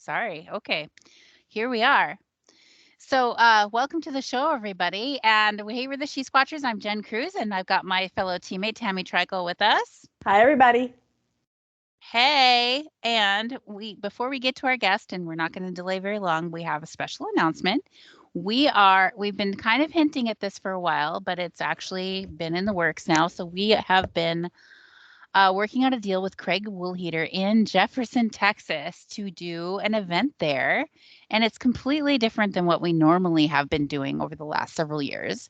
Sorry. Okay. Here we are. So, welcome to the show, everybody. And hey, we're the She-Squatchers. I'm Jen Cruz, and I've got my fellow teammate Tammy Trico with us. Hi, everybody. Hey, and before we get to our guest, and we're not going to delay very long, we have a special announcement. We've been kind of hinting at this for a while, but it's actually been in the works now. So we have been working out a deal with Craig Woolheater in Jefferson, Texas, to do an event there. And it's completely different than what we normally have been doing over the last several years.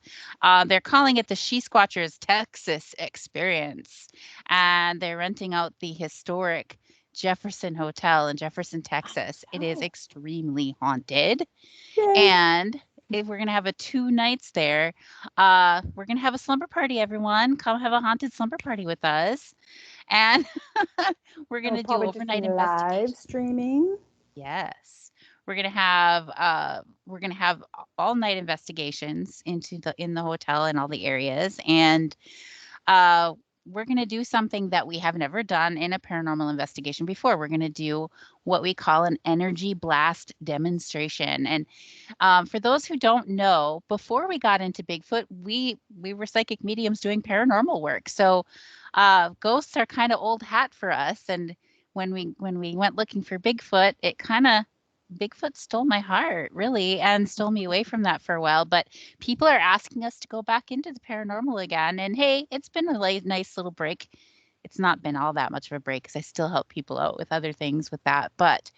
They're calling it the She-Squatchers Texas Experience. And they're renting out the historic Jefferson Hotel in Jefferson, Texas. It is extremely haunted. Yay. And if we're going to have 2 nights there, we're going to have a slumber party, everyone. Come have a haunted slumber party with us. And we're going to do overnight investigation. Live streaming. Yes. We're going to have all night investigations in the hotel and all the areas. And we're going to do something that we have never done in a paranormal investigation before. We're going to do what we call an energy blast demonstration. And for those who don't know, before we got into Bigfoot, we were psychic mediums doing paranormal work. So ghosts are kind of old hat for us. And when we went looking for Bigfoot, Bigfoot stole my heart, really, and stole me away from that for a while. But people are asking us to go back into the paranormal again. And hey, it's been a nice little break. It's not been all that much of a break because I still help people out with other things with that. But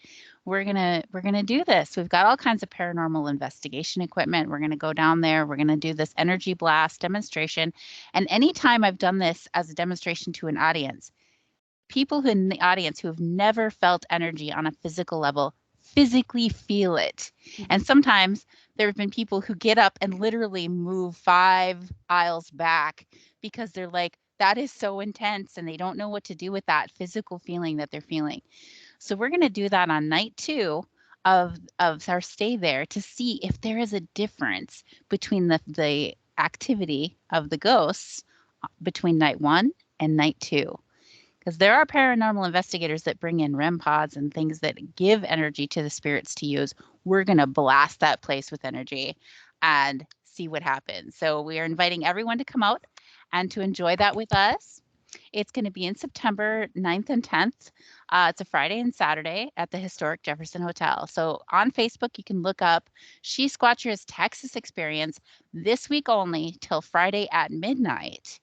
we're gonna do this. We've got all kinds of paranormal investigation equipment. We're gonna go down there. We're gonna do this energy blast demonstration. And anytime I've done this as a demonstration to an audience, people who in the audience who have never felt energy on a physical level physically feel it. And sometimes there have been people who get up and literally move 5 aisles back because they're like, that is so intense, and they don't know what to do with that physical feeling that they're feeling. So we're going to do that on night 2 of our stay there to see if there is a difference between the activity of the ghosts between night 1 and night 2. Because there are paranormal investigators that bring in REM pods and things that give energy to the spirits to use. We're going to blast that place with energy and see what happens. So we are inviting everyone to come out and to enjoy that with us. It's going to be in September 9th and 10th. It's a Friday and Saturday at the historic Jefferson Hotel. So on Facebook, you can look up She-Squatchers Texas Experience this week only till Friday at midnight.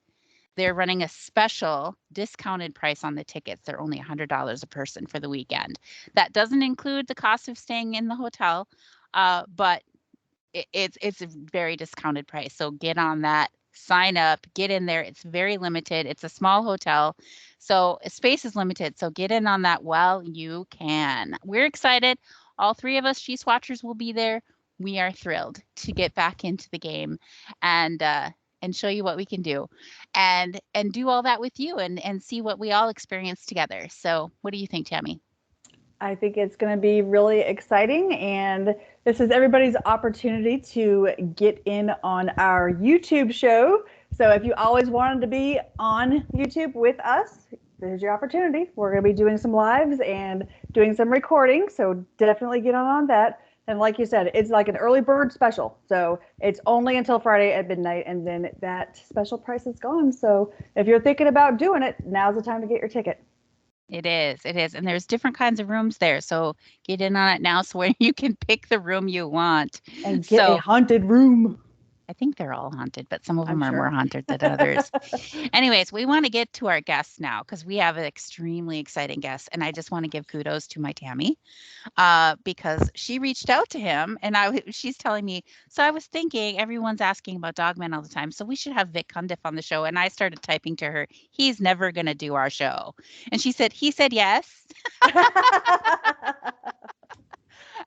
They're running a special discounted price on the tickets. They're only $100 a person for the weekend. That doesn't include the cost of staying in the hotel, but it's a very discounted price. So get on that, sign up, get in there. It's very limited. It's a small hotel, so space is limited. So get in on that while you can. We're excited. All 3 of us She-Squatchers will be there. We are thrilled to get back into the game and show you what we can do and do all that with you and see what we all experience together. So what do you think, Tammy? I think it's going to be really exciting, and this is everybody's opportunity to get in on our YouTube show. So if you always wanted to be on YouTube with us, there's your opportunity. We're going to be doing some lives and doing some recording, so definitely get on that. And like you said, it's like an early bird special. So it's only until Friday at midnight, and then that special price is gone. So if you're thinking about doing it, now's the time to get your ticket. It is. And there's different kinds of rooms there. So get in on it now so where you can pick the room you want. And get a haunted room. I think they're all haunted, but some of them are more haunted than others. Anyways, we want to get to our guests now because we have an extremely exciting guest. And I just want to give kudos to my Tammy because she reached out to him and she's telling me, so I was thinking everyone's asking about Dogman all the time. So we should have Vic Cundiff on the show. And I started typing to her, he's never going to do our show. And she said, he said yes.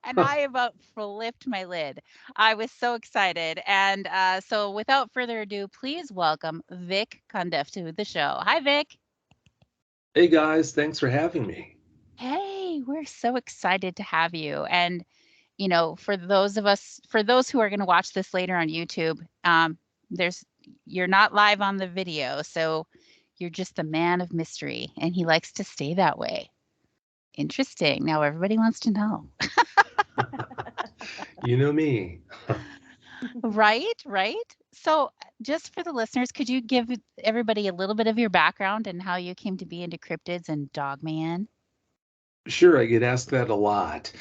And I about flipped my lid. I was so excited. And so without further ado, please welcome Vic Cundiff to the show. Hi, Vic. Hey, guys. Thanks for having me. Hey, we're so excited to have you. And, you know, for those who are going to watch this later on YouTube, you're not live on the video. So you're just a man of mystery. And he likes to stay that way. Interesting. Now everybody wants to know. You know me. Right. So, just for the listeners, could you give everybody a little bit of your background and how you came to be into cryptids and Dogman? Sure, I get asked that a lot.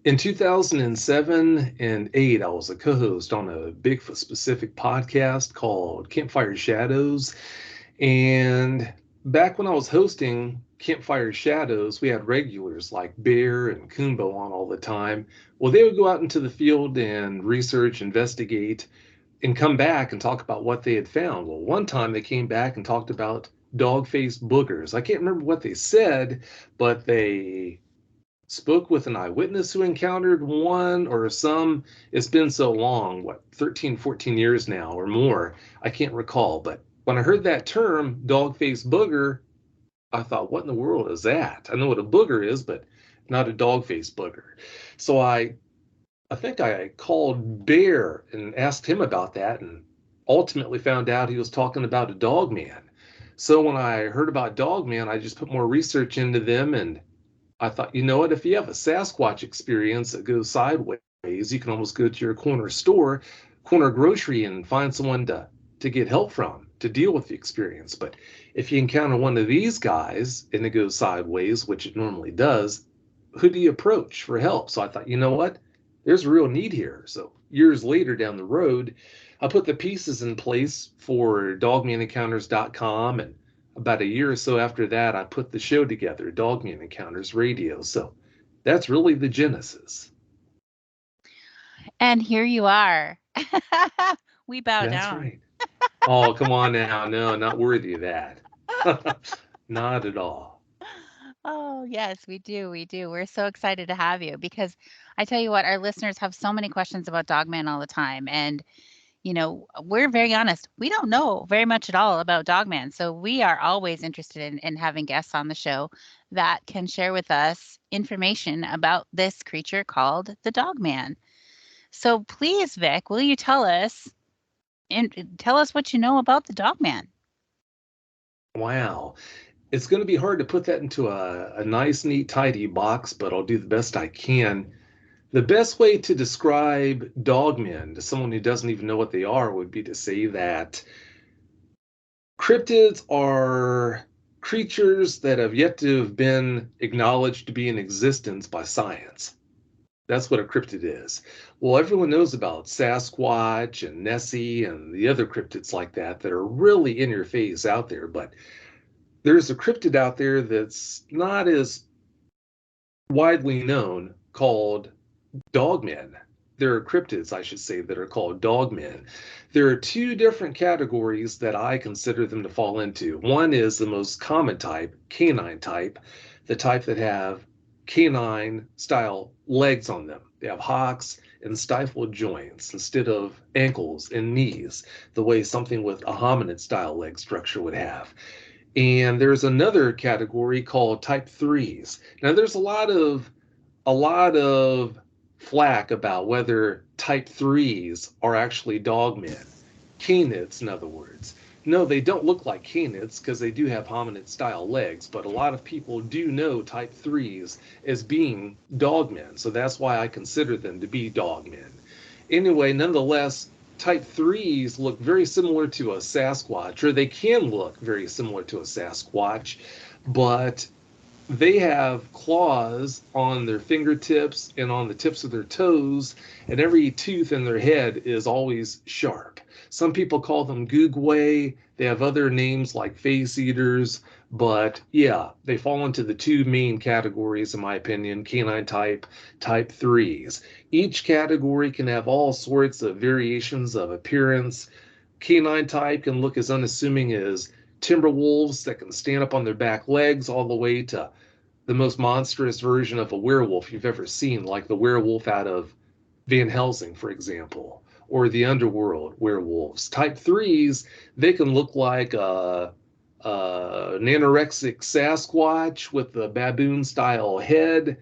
In 2007 and 8, I was a co-host on a Bigfoot-specific podcast called Campfire Shadows. And back when I was hosting Campfire Shadows, we had regulars like Bear and Kumbo on all the time. Well, they would go out into the field and research, investigate, and come back and talk about what they had found. Well, one time they came back and talked about dog-faced boogers. I can't remember what they said, but they spoke with an eyewitness who encountered one or some. It's been so long, what, 13, 14 years now or more. I can't recall. But when I heard that term, dog-faced booger, I thought, what in the world is that? I know what a booger is, but not a dog-faced booger. So I think I called Bear and asked him about that, and ultimately found out he was talking about a dogman. So when I heard about dogman, I just put more research into them, and I thought, you know what, if you have a Sasquatch experience that goes sideways, you can almost go to your corner store, corner grocery, and find someone to get help from, to deal with the experience. But if you encounter one of these guys and it goes sideways, which it normally does, who do you approach for help? So I thought, you know what? There's a real need here. So years later down the road, I put the pieces in place for dogmanencounters.com, and about a year or so after that, I put the show together, Dogman Encounters Radio. So that's really the genesis. And here you are. We bow That's down. right. Oh, come on now. No, not worthy of that. Not at all. Oh, yes, we do. We do. We're so excited to have you because I tell you what, our listeners have so many questions about Dogman all the time. And, we're very honest. We don't know very much at all about Dogman. So we are always interested in having guests on the show that can share with us information about this creature called the Dogman. So please, Vic, will you tell us what you know about the Dogman? Wow. It's going to be hard to put that into a nice, neat, tidy box, but I'll do the best I can. The best way to describe dogmen to someone who doesn't even know what they are would be to say that cryptids are creatures that have yet to have been acknowledged to be in existence by science. That's what a cryptid is. Well, everyone knows about Sasquatch and Nessie and the other cryptids like that are really in your face out there, but there's a cryptid out there that's not as widely known called dogmen. There are cryptids, I should say, that are called dogmen. There are two different categories that I consider them to fall into. One is the most common type, canine type, the type that have canine style legs on them. They have hocks and stifled joints instead of ankles and knees, the way something with a hominid style leg structure would have. And there's another category called type threes. Now there's a lot of flack about whether type threes are actually dogmen, canids in other words. No, they don't look like canids because they do have hominid style legs, but a lot of people do know type threes as being dogmen, so that's why I consider them to be dogmen. Anyway, nonetheless, type threes look very similar to a Sasquatch, or they can look very similar to a Sasquatch, but they have claws on their fingertips and on the tips of their toes, and every tooth in their head is always sharp. Some people call them googway. They have other names like face eaters, but yeah, they fall into the two main categories, in my opinion, canine type, type threes. Each category can have all sorts of variations of appearance. Canine type can look as unassuming as timber wolves that can stand up on their back legs, all the way to the most monstrous version of a werewolf you've ever seen, like the werewolf out of Van Helsing, for example, or the underworld werewolves. Type threes, they can look like an anorexic Sasquatch with a baboon style head,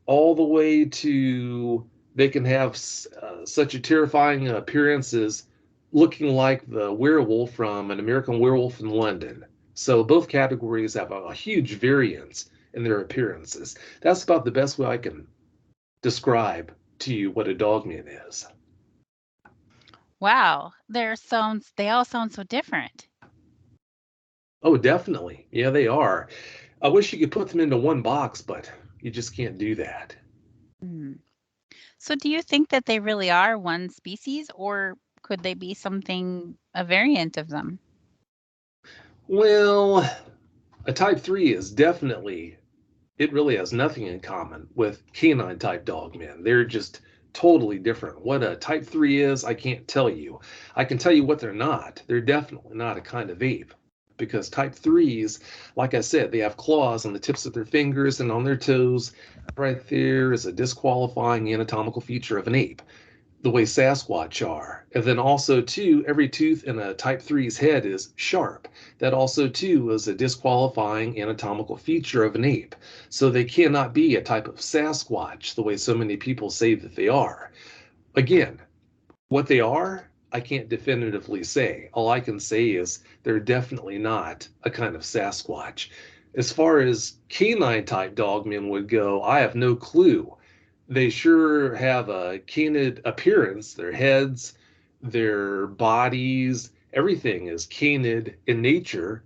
all the way to they can have such a terrifying appearance as looking like the werewolf from An American Werewolf in London. So both categories have a huge variance in their appearances. That's about the best way I can describe to you what a dogman is. Wow, they all sound so different. Oh, definitely. Yeah, they are. I wish you could put them into one box, but you just can't do that. Hmm. So do you think that they really are one species, or could they be a variant of them? Well, a type 3 is definitely, it really has nothing in common with canine type dogmen. They're just totally different. What a type 3 is, I can't tell you. I can tell you what they're not. They're definitely not a kind of ape because type 3s, like I said, they have claws on the tips of their fingers and on their toes. Right there is a disqualifying anatomical feature of an ape, the way Sasquatch are. And then also, too, every tooth in a type 3's head is sharp. That also, too, is a disqualifying anatomical feature of an ape. So they cannot be a type of Sasquatch the way so many people say that they are. Again, what they are, I can't definitively say. All I can say is they're definitely not a kind of Sasquatch. As far as canine type dogmen would go, I have no clue. They sure have a canid appearance. Their heads, their bodies, everything is canid in nature.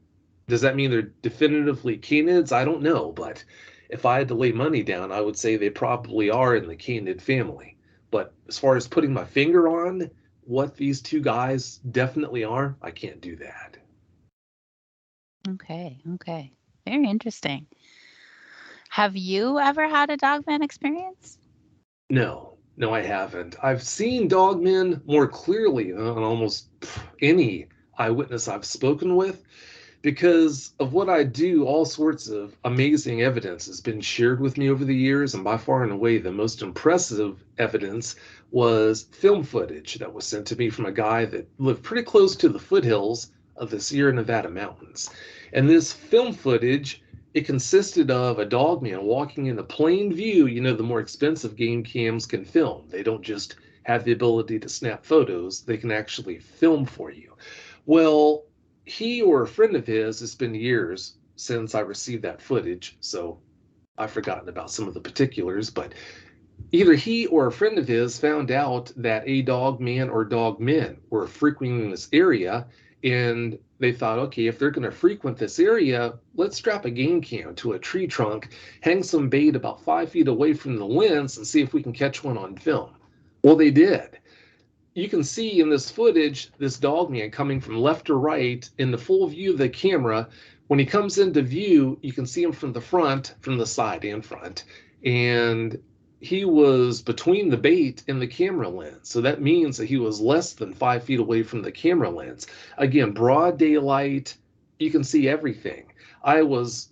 Does that mean they're definitively canids? I don't know, but if I had to lay money down, I would say they probably are in the canid family. But as far as putting my finger on what these two guys definitely are, I can't do that. Okay, okay. Very interesting. Have you ever had a dogman experience? No, no, I haven't. I've seen dogmen more clearly than almost any eyewitness I've spoken with because of what I do. All sorts of amazing evidence has been shared with me over the years, and by far and away, the most impressive evidence was film footage that was sent to me from a guy that lived pretty close to the foothills of the Sierra Nevada mountains. And this film footage, it consisted of a dog man walking in a plain view. You know, the more expensive game cams can film. They don't just have the ability to snap photos, they can actually film for you. Well, he or a friend of his, it's been years since I received that footage, so I've forgotten about some of the particulars, but either he or a friend of his found out that a dog man or dog men were frequenting this area, and they thought, okay, if they're going to frequent this area, let's strap a game cam to a tree trunk, hang some bait about 5 feet away from the lens, and see if we can catch one on film. Well, they did. You can see in this footage this dog man coming from left to right in the full view of the camera. When he comes into view, you can see him from the front, from the side and front, and he was between the bait and the camera lens. So that means that he was less than 5 feet away from the camera lens. Again, broad daylight, you can see everything. I was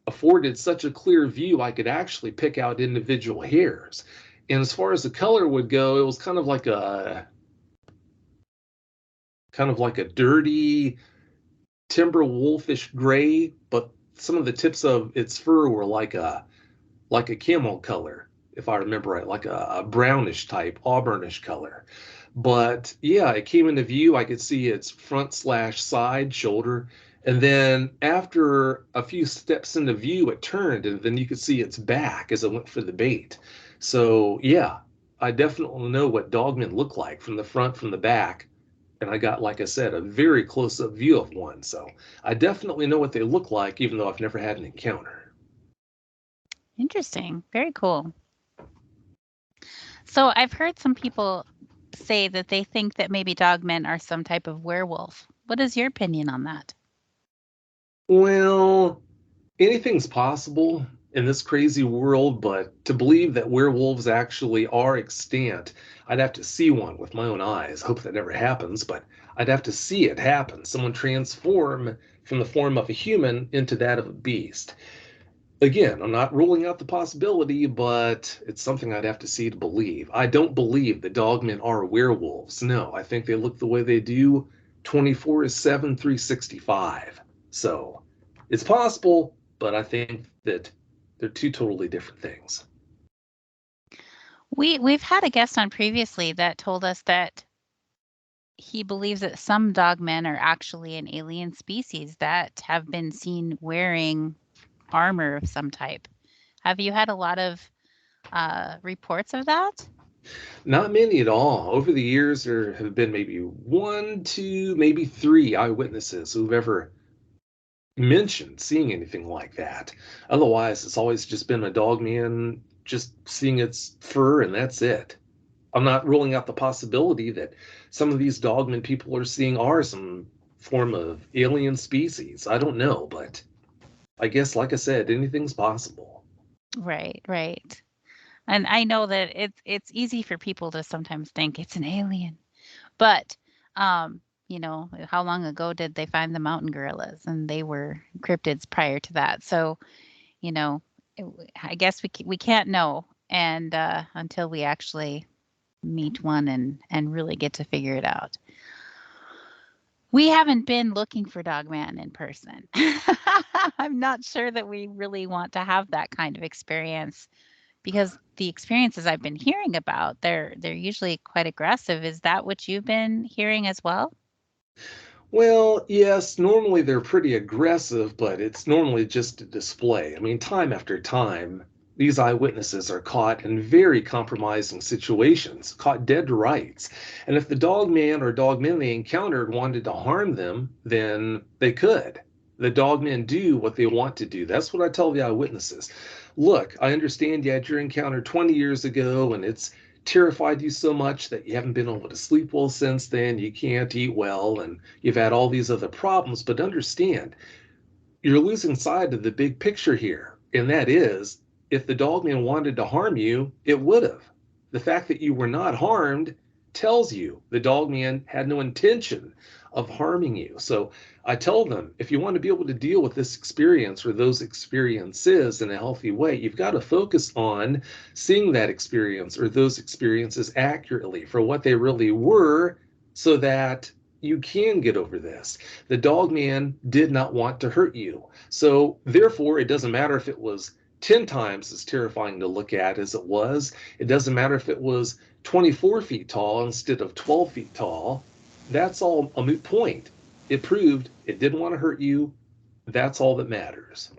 afforded such a clear view, I could actually pick out individual hairs. And as far as the color would go, it was kind of like a dirty timber wolfish gray, but some of the tips of its fur were like a camel color, if I remember right, like a brownish type, auburnish color. But yeah, it came into view. I could see its front slash side shoulder. And then after a few steps into view, it turned, and then you could see its back as it went for the bait. So yeah, I definitely know what dogmen look like from the front, from the back. And I got, like I said, a very close up view of one. So I definitely know what they look like, even though I've never had an encounter. Interesting. Very cool. So I've heard some people say that they think that maybe dogmen are some type of werewolf. What is your opinion on that? Well, anything's possible in this crazy world, but to believe that werewolves actually are extant, I'd have to see one with my own eyes. Hope that never happens, but I'd have to see it happen. Someone transform from the form of a human into that of a beast. Again, I'm not ruling out the possibility, but it's something I'd have to see to believe. I don't believe the dogmen are werewolves. No, I think they look the way they do 24/7, 365. So it's possible, but I think that they're two totally different things. We've had a guest on previously that told us that he believes that some dogmen are actually an alien species that have been seen wearing armor of some type. Have you had a lot of reports of that? Not many at all. Over the years, there have been maybe one, two, maybe three eyewitnesses who've ever mentioned seeing anything like that. Otherwise, it's always just been a dogman just seeing its fur and that's it. I'm not ruling out the possibility that some of these dogmen people are seeing are some form of alien species. I don't know, but I guess, like I said, anything's possible. Right, right. And I know that it's easy for people to sometimes think it's an alien. But how long ago did they find the mountain gorillas? And they were cryptids prior to that. So, you know, I guess we can't know and until we actually meet one and really get to figure it out. We haven't been looking for Dogman in person. I'm not sure that we really want to have that kind of experience because the experiences I've been hearing about, they're usually quite aggressive. Is that what you've been hearing as well? Well, yes, normally they're pretty aggressive, but it's normally just a display. I mean, time after time, these eyewitnesses are caught in very compromising situations, caught dead to rights. And if the dogman or dogmen they encountered wanted to harm them, then they could. The dogmen do what they want to do. That's what I tell the eyewitnesses. Look, I understand you had your encounter 20 years ago, and it's terrified you so much that you haven't been able to sleep well since then, you can't eat well, and you've had all these other problems. But understand, you're losing sight of the big picture here. And that is, if the dogman wanted to harm you, it would have. The fact that you were not harmed tells you the dogman had no intention of harming you. So I tell them, if you want to be able to deal with this experience or those experiences in a healthy way, you've got to focus on seeing that experience or those experiences accurately for what they really were so that you can get over this. The dogman did not want to hurt you. So therefore, it doesn't matter if it was 10 times as terrifying to look at as it was. It doesn't matter if it was 24 feet tall instead of 12 feet tall. That's all a moot point. It proved it didn't want to hurt you. That's all that matters.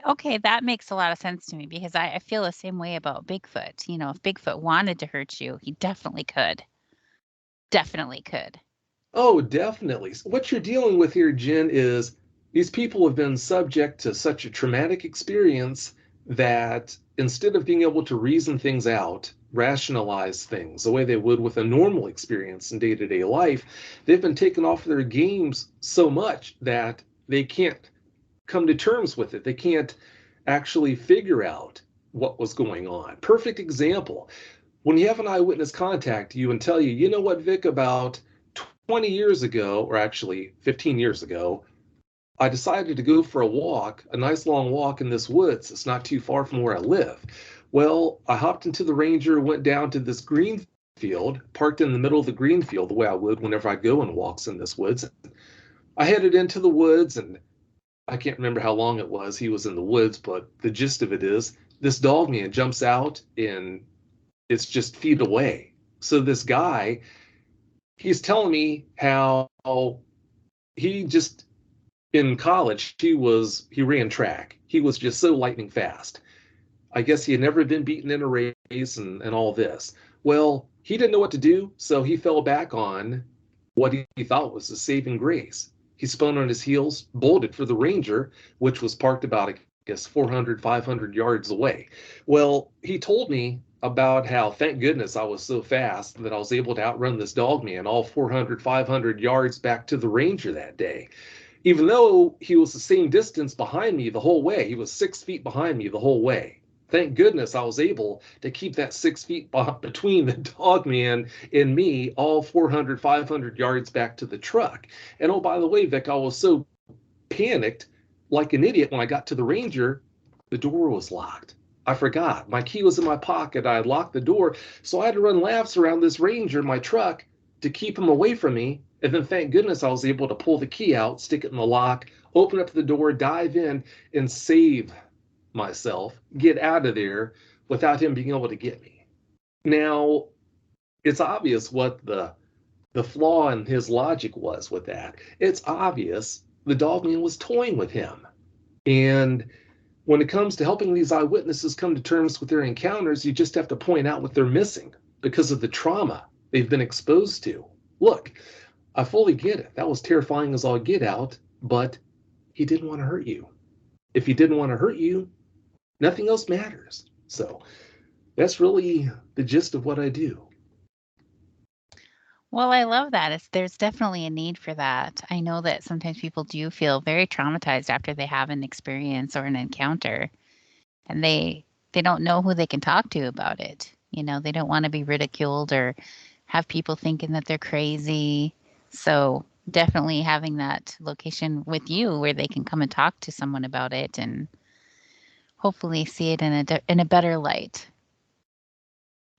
Okay, that makes a lot of sense to me because I feel the same way about Bigfoot. If Bigfoot wanted to hurt you, he definitely could. Definitely could. Oh, definitely. So what you're dealing with here, Jen, is these people have been subject to such a traumatic experience that instead of being able to reason things out, rationalize things the way they would with a normal experience in day-to-day life, they've been taken off their games so much that they can't come to terms with it. They can't actually figure out what was going on. Perfect example. When you have an eyewitness contact you and tell you, you know what, Vic, about 20 years ago, or actually 15 years ago, I decided to go for a walk, a nice long walk in this woods. It's not too far from where I live. Well, I hopped into the Ranger, went down to this green field, parked in the middle of the green field the way I would whenever I go on walks in this woods. I headed into the woods, and I can't remember how long it was he was in the woods, but the gist of it is this dog man jumps out and it's just feet away. So this guy, he's telling me how he just in college he ran track. He was just so lightning fast. I guess he had never been beaten in a race and all this. Well, he didn't know what to do, so he fell back on what he thought was a saving grace. He spun on his heels, bolted for the Ranger, which was parked about, I guess, 400, 500 yards away. Well, he told me about how, thank goodness, I was so fast that I was able to outrun this dog man all 400, 500 yards back to the Ranger that day. Even though he was the same distance behind me the whole way, he was 6 feet behind me the whole way. Thank goodness I was able to keep that 6 feet between the dog man and me all 400, 500 yards back to the truck. And oh, by the way, Vic, I was so panicked like an idiot when I got to the Ranger, the door was locked. I forgot. My key was in my pocket. I had locked the door. So I had to run laps around this Ranger, my truck, to keep him away from me. And then thank goodness I was able to pull the key out, stick it in the lock, open up the door, dive in, and save myself, get out of there without him being able to get me. Now, it's obvious what the flaw in his logic was with that. It's obvious the dogman was toying with him. And when it comes to helping these eyewitnesses come to terms with their encounters, you just have to point out what they're missing because of the trauma they've been exposed to. Look, I fully get it. That was terrifying as all get out, but he didn't want to hurt you. If he didn't want to hurt you, nothing else matters. So that's really the gist of what I do. Well, I love that. There's definitely a need for that. I know that sometimes people do feel very traumatized after they have an experience or an encounter, and they don't know who they can talk to about it. They don't want to be ridiculed or have people thinking that they're crazy. So, definitely having that location with you where they can come and talk to someone about it and hopefully see it in a better light.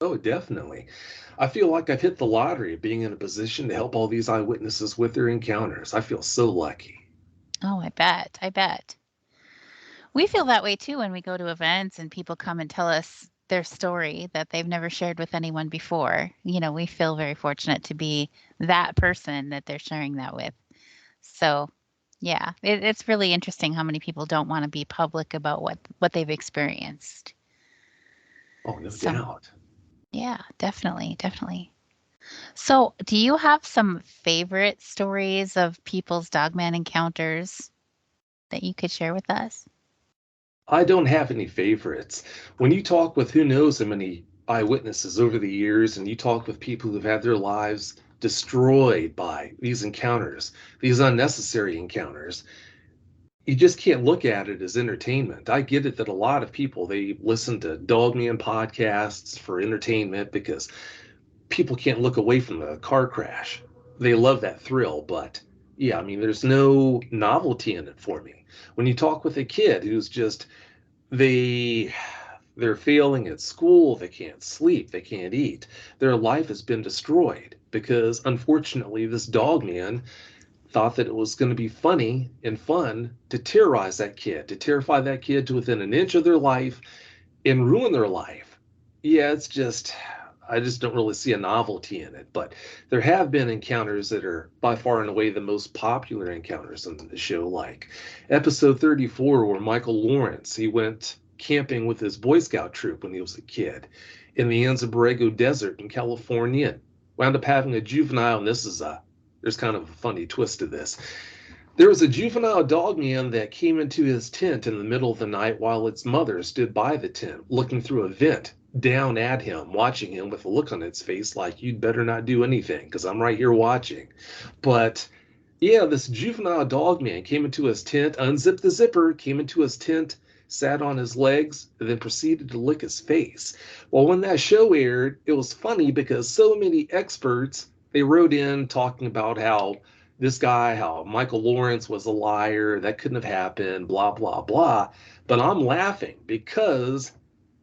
Oh, definitely. I feel like I've hit the lottery being in a position to help all these eyewitnesses with their encounters. I feel so lucky. Oh, I bet. I bet. We feel that way too when we go to events and people come and tell us their story that they've never shared with anyone before. We feel very fortunate to be that person that they're sharing that with. So, yeah, it's really interesting how many people don't want to be public about what they've experienced. Oh, no So, doubt. yeah, definitely, definitely. So, do you have some favorite stories of people's Dogman encounters that you could share with us? I don't have any favorites. When you talk with who knows how many eyewitnesses over the years, and you talk with people who've had their lives destroyed by these encounters, these unnecessary encounters, you just can't look at it as entertainment. I get it that a lot of people they listen to Dogman podcasts for entertainment because people can't look away from the car crash. They love that thrill, but yeah, I mean, there's no novelty in it for me. When you talk with a kid who's just they they're failing at school, they can't sleep, they can't eat. Their life has been destroyed because unfortunately this dog man thought that it was going to be funny and fun to terrorize that kid, to terrify that kid to within an inch of their life and ruin their life. Yeah, it's just I just don't really see a novelty in it. But there have been encounters that are by far and away the most popular encounters on the show, like episode 34, where Michael Lawrence he went camping with his Boy Scout troop when he was a kid in the Anza Borrego Desert in California, and wound up having a juvenile. And this is a there's kind of a funny twist to this. There was a juvenile dog man that came into his tent in the middle of the night while its mother stood by the tent, looking through a vent down at him, watching him with a look on its face like, you'd better not do anything because I'm right here watching. But yeah, this juvenile dog man came into his tent, unzipped the zipper, came into his tent, sat on his legs, and then proceeded to lick his face. Well, when that show aired, it was funny because so many experts they wrote in talking about how this guy, how Michael Lawrence was a liar, that couldn't have happened, blah, blah, blah. But I'm laughing because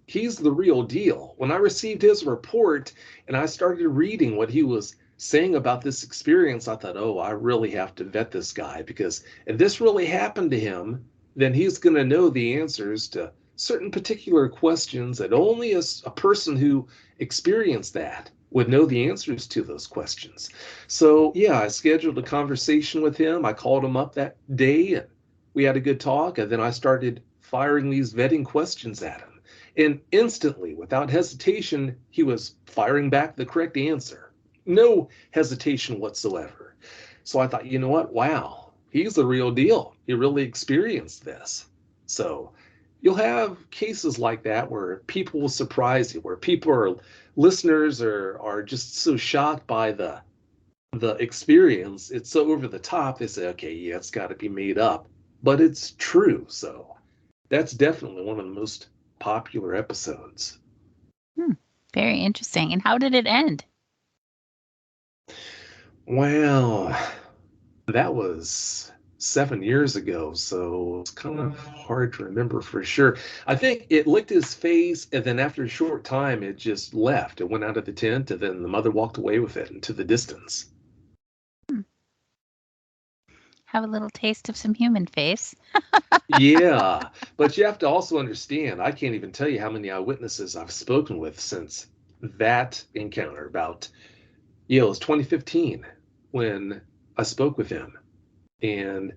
he's the real deal. When I received his report and I started reading what he was saying about this experience, I thought, oh, I really have to vet this guy because if this really happened to him, then he's going to know the answers to certain particular questions that only a person who experienced that would know the answers to those questions. So, yeah, I scheduled a conversation with him. I called him up that day and we had a good talk. And then I started firing these vetting questions at him. And instantly, without hesitation, he was firing back the correct answer. No hesitation whatsoever. So I thought, you know what? Wow, he's the real deal. He really experienced this. So you'll have cases like that where people will surprise you, where people are listeners are just so shocked by the experience. It's so over the top. They say, okay, yeah, it's got to be made up, but it's true. So that's definitely one of the most popular episodes. Hmm, very interesting. And how did it end? Well, that was 7 years ago, so it's kind of hard to remember for sure. I think it licked his face, and then after a short time, it just left. It went out of the tent, and then the mother walked away with it into the distance. Hmm, have a little taste of some human face. Yeah, but you have to also understand, I can't even tell you how many eyewitnesses I've spoken with since that encounter about, it was 2015 when I spoke with him. And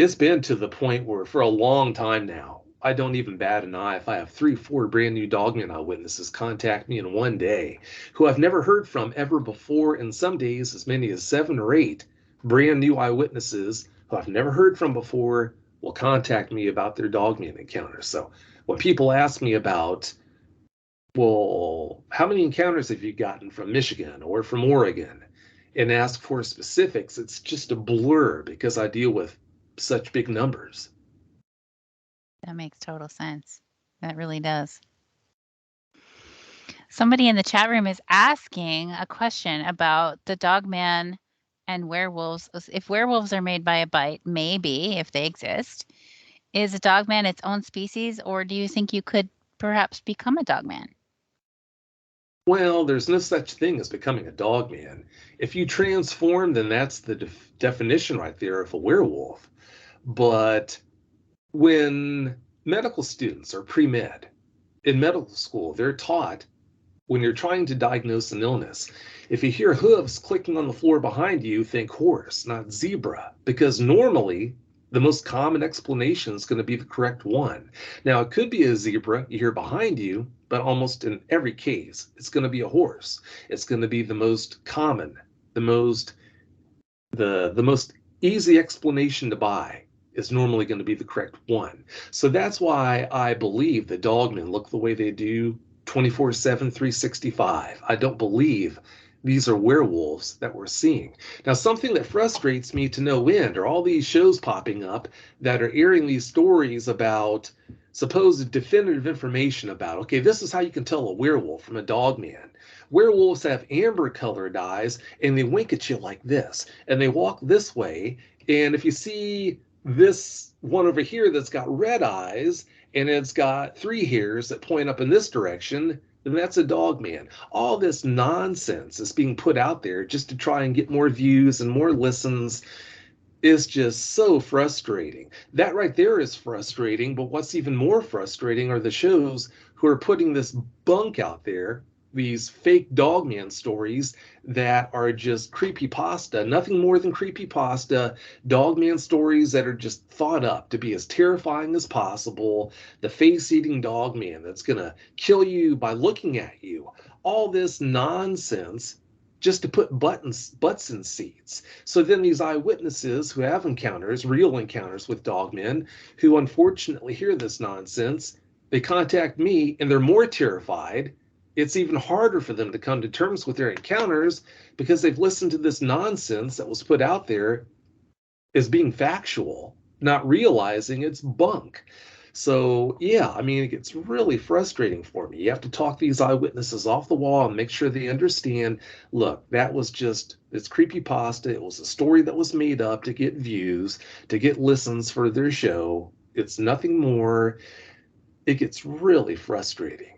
It's been to the point where for a long time now, I don't even bat an eye if I have 3, 4 brand new Dogman eyewitnesses contact me in one day who I've never heard from ever before, and some days as many as 7 or 8 brand new eyewitnesses who I've never heard from before will contact me about their Dogman encounters. So when people ask me about, well, how many encounters have you gotten from Michigan or from Oregon, and ask for specifics, it's just a blur because I deal with such big numbers. That makes total sense. That really does. Somebody in the chat room is asking a question about the Dogman and werewolves. If werewolves are made by a bite, maybe, if they exist, is a Dogman its own species, or do you think you could perhaps become a Dogman? Well, there's no such thing as becoming a Dogman. If you transform, then that's the definition right there of a werewolf. But when medical students are pre-med in medical school, they're taught when you're trying to diagnose an illness, if you hear hooves clicking on the floor behind you, think horse, not zebra, because normally the most common explanation is going to be the correct one. Now, it could be a zebra you hear behind you, but almost in every case, it's going to be a horse. It's going to be the most common, the most easy explanation to buy is normally going to be the correct one. So that's why I believe the Dogmen look the way they do 24/7, 365. I don't believe these are werewolves that we're seeing. Now, something that frustrates me to no end are all these shows popping up that are airing these stories about supposed definitive information about, okay, this is how you can tell a werewolf from a Dogman. Werewolves have amber colored eyes and they wink at you like this, and they walk this way. And if you see this one over here that's got red eyes and it's got 3 hairs that point up in this direction, then that's a Dogman. All this nonsense is being put out there just to try and get more views and more listens is just so frustrating. That right there is frustrating, but what's even more frustrating are the shows who are putting this bunk out there, these fake Dogman stories that are just creepypasta, nothing more than creepypasta, Dogman stories that are just thought up to be as terrifying as possible, the face-eating Dogman that's going to kill you by looking at you. All this nonsense just to put butts in seats. So then these eyewitnesses who have encounters, real encounters with Dogmen, who unfortunately hear this nonsense, they contact me and they're more terrified. It's even harder for them to come to terms with their encounters because they've listened to this nonsense that was put out there as being factual, not realizing it's bunk. So, yeah, I mean, it gets really frustrating for me. You have to talk these eyewitnesses off the wall and make sure they understand, look, that was just, it's creepypasta. It was a story that was made up to get views, to get listens for their show. It's nothing more. It gets really frustrating.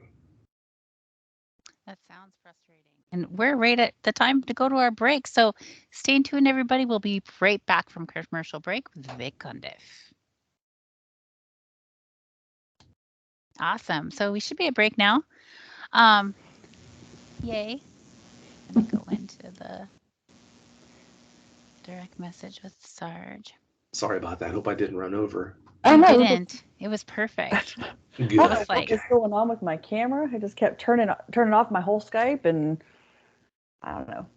That sounds frustrating. And we're right at the time to go to our break. So stay tuned, everybody. We'll be right back from commercial break with Vic Cundiff. Awesome. So we should be at break now. Yay. Let me go into the direct message with Sarge. Sorry about that. I hope I didn't run over. You didn't. It was perfect. Good. I don't know what's going on with my camera. I just kept turning off my whole Skype, and I don't know.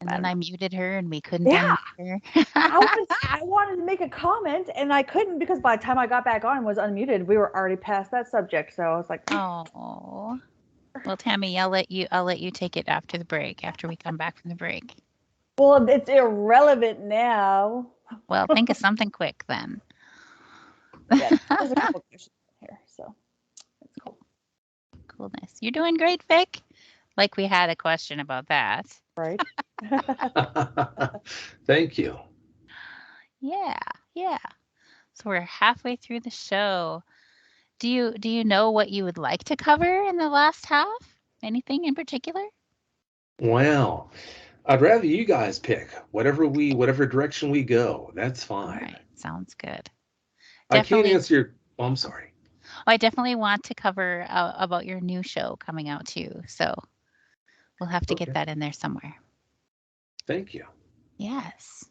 And then I muted her, and we couldn't Yeah. unmute her. I wanted to make a comment, and I couldn't because by the time I got back on and was unmuted, we were already past that subject. So I was like, oh. Well, Tammy, I'll let you take it after the break, after we come back from the break. Well, it's irrelevant now. Well, think of something quick then. Yeah, there's a couple questions here, so it's cool. Coolness. You're doing great, Vic. Like we had a question about that. Right. Thank you. Yeah. So we're halfway through the show. Do you know what you would like to cover in the last half? Anything in particular? Well, I'd rather you guys pick whatever direction we go. That's fine. All right. Sounds good. I can't answer your. Oh, I'm sorry. I definitely want to cover about your new show coming out too. So we'll have to get that in there somewhere. Thank you. Yes.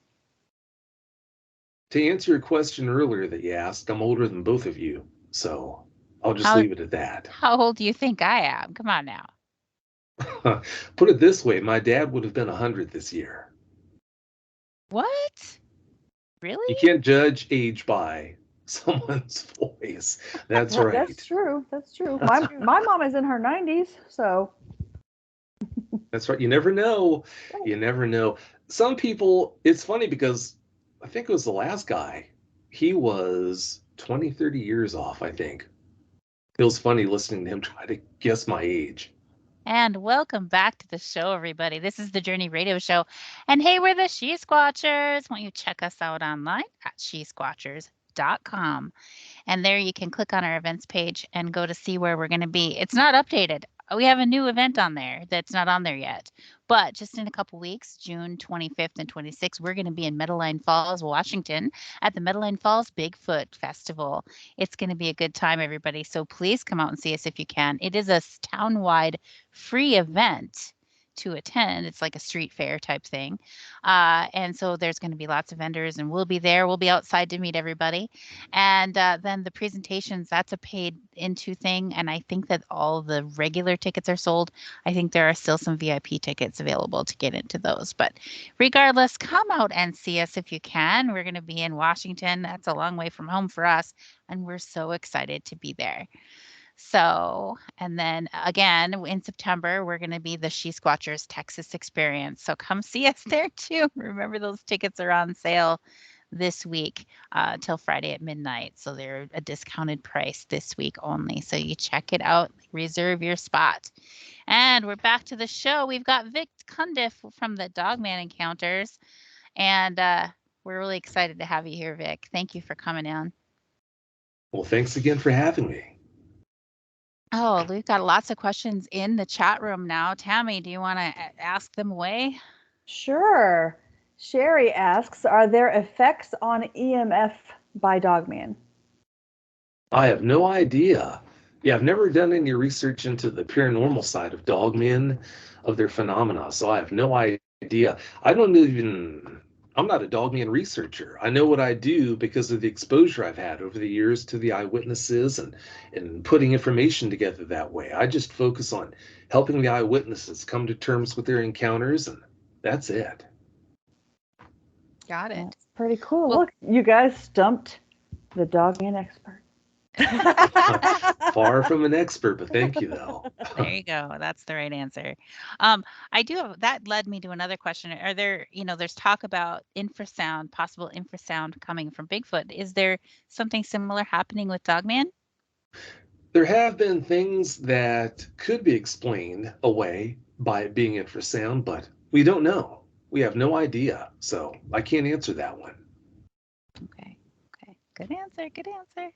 To answer your question earlier that you asked, I'm older than both of you, so I'll just How leave it at that. how old do you think I am? Come on now. Put it this way, my dad would have been 100 this year. What? You Really? can't judge age by someone's voice. That's right. That's true. That's true. My mom is in her 90s, so That's right. You never know. You never know. Some people, it's funny because I think it was the last guy. He was 20, 30 years off, I think. It was funny listening to him try to guess my age. And welcome back to the show, everybody. This is the Journey Radio Show. And hey, we're the She-Squatchers. Won't you check us out online at She-Squatchers.com. And there you can click on our events page and go to see where we're going to be. It's not updated. We have a new event on there that's not on there yet. But just in a couple weeks, June 25th and 26th, we're going to be in Meadowline Falls, Washington at the Meadowline Falls Bigfoot Festival. It's going to be a good time, everybody. So please come out and see us if you can. It is a town-wide free event to attend. It's like a street fair type thing. And so there's going to be lots of vendors and we'll be there. We'll be outside to meet everybody. And then the presentations, that's a paid into thing. And I think that all the regular tickets are sold. I think there are still some VIP tickets available to get into those. But regardless, come out and see us if you can. We're going to be in Washington. That's a long way from home for us. And we're so excited to be there. So, and then again in September, we're going to be the She-Squatchers Texas Experience. So come see us there too. Remember, those tickets are on sale this week till Friday at midnight. So they're a discounted price this week only. So you check it out, reserve your spot. And we're back to the show. We've got Vic Cundiff from the Dogman Encounters. And we're really excited to have you here, Vic. Thank you for coming in. Well, thanks again for having me. Oh, we've got lots of questions in the chat room now. Tammy, do you want to ask them away? sure. Sherry asks, are there effects on EMF by Dogman? I have no idea. Yeah, I've never done any research into the paranormal side of Dogmen, of their phenomena, so I have no idea. I'm not a Dogman researcher. I know what I do because of the exposure I've had over the years to the eyewitnesses and putting information together that way. I just focus on helping the eyewitnesses come to terms with their encounters, and that's it. Got it. That's pretty cool. Well- Look, you guys stumped the Dogman expert. Far from an expert, but thank you, though. There you go. That's the right answer. I do have, that led me to another question. Are there, there's talk about infrasound, possible infrasound coming from Bigfoot. Is there something similar happening with Dogman? There have been things that could be explained away by it being infrasound, but we don't know. We have no idea, so I can't answer that one. Okay. Good answer.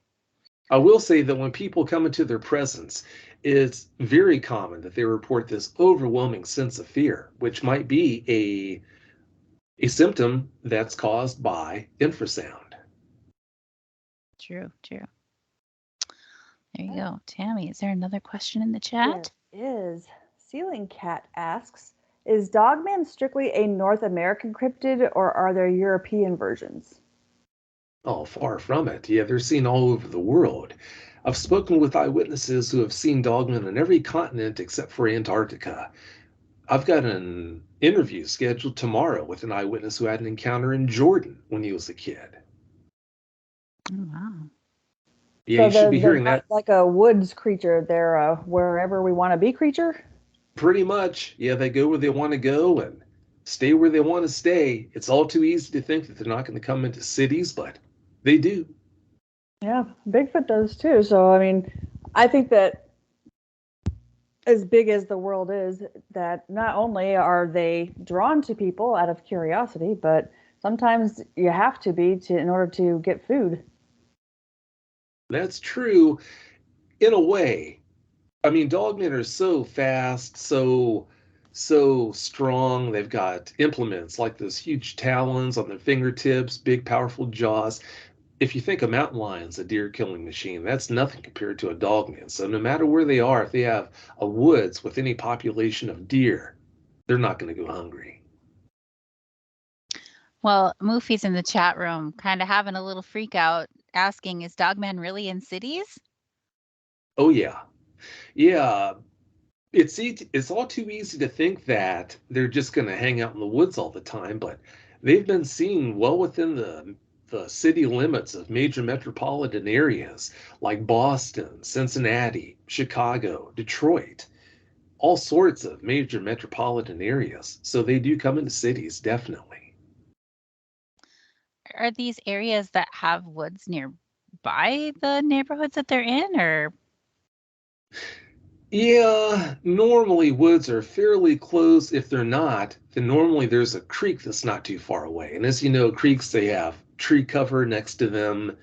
I will say that when people come into their presence, it's very common that they report this overwhelming sense of fear, which might be a symptom that's caused by infrasound. True. There you go. Tammy, is there another question in the chat? There is. Ceiling Cat asks, is Dogman strictly a North American cryptid or are there European versions? Oh, far from it. Yeah, they're seen all over the world. I've spoken with eyewitnesses who have seen Dogmen on every continent except for Antarctica. I've got an interview scheduled tomorrow with an eyewitness who had an encounter in Jordan when he was a kid. Oh, wow. Yeah, you should be hearing that. Like a woods creature. They're a wherever we want to be creature. Pretty much. Yeah, they go where they want to go and stay where they want to stay. It's all too easy to think that they're not going to come into cities, but they do. Yeah, Bigfoot does too. So, I mean, I think that as big as the world is, that not only are they drawn to people out of curiosity, but sometimes you have to be in order to get food. That's true in a way. I mean, dogmen are so fast, so strong. They've got implements like those huge talons on their fingertips, big powerful jaws. If you think a mountain lion's a deer killing machine, that's nothing compared to a dogman. So no matter where they are, if they have a woods with any population of deer, they're not going to go hungry. Well, Moofy's in the chat room, kind of having a little freak out, asking, is Dogman really in cities? Oh yeah, yeah. It's all too easy to think that they're just going to hang out in the woods all the time, but they've been seen well within the city limits of major metropolitan areas like Boston, Cincinnati, Chicago, Detroit, all sorts of major metropolitan areas. So they do come into cities, definitely. Are these areas that have woods nearby the neighborhoods that they're in, or? Yeah, normally woods are fairly close. If they're not, then normally there's a creek that's not too far away. And as you know, creeks, they have tree cover next to them.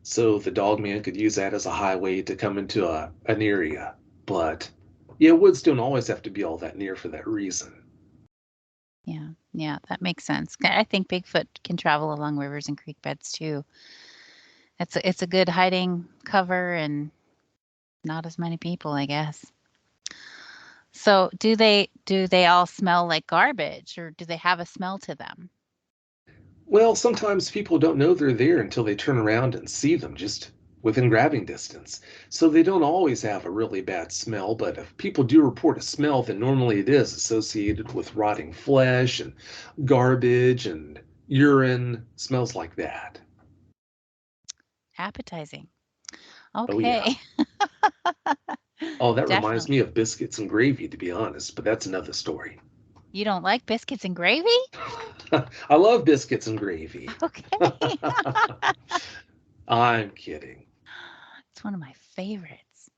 So the dogman could use that as a highway to come into an area. But yeah, woods don't always have to be all that near for that reason. Yeah, that makes sense. I think Bigfoot can travel along rivers and creek beds too. It's a good hiding cover and not as many people, I guess. So do they all smell like garbage, or do they have a smell to them? Well, sometimes people don't know they're there until they turn around and see them just within grabbing distance. So they don't always have a really bad smell, but if people do report a smell, then normally it is associated with rotting flesh and garbage and urine, smells like that. Appetizing. Oh, yeah. Okay. Oh, that reminds Definitely. me of biscuits and gravy, to be honest, but that's another story. You don't like biscuits and gravy? I love biscuits and gravy. Okay. I'm kidding. It's one of my favorites.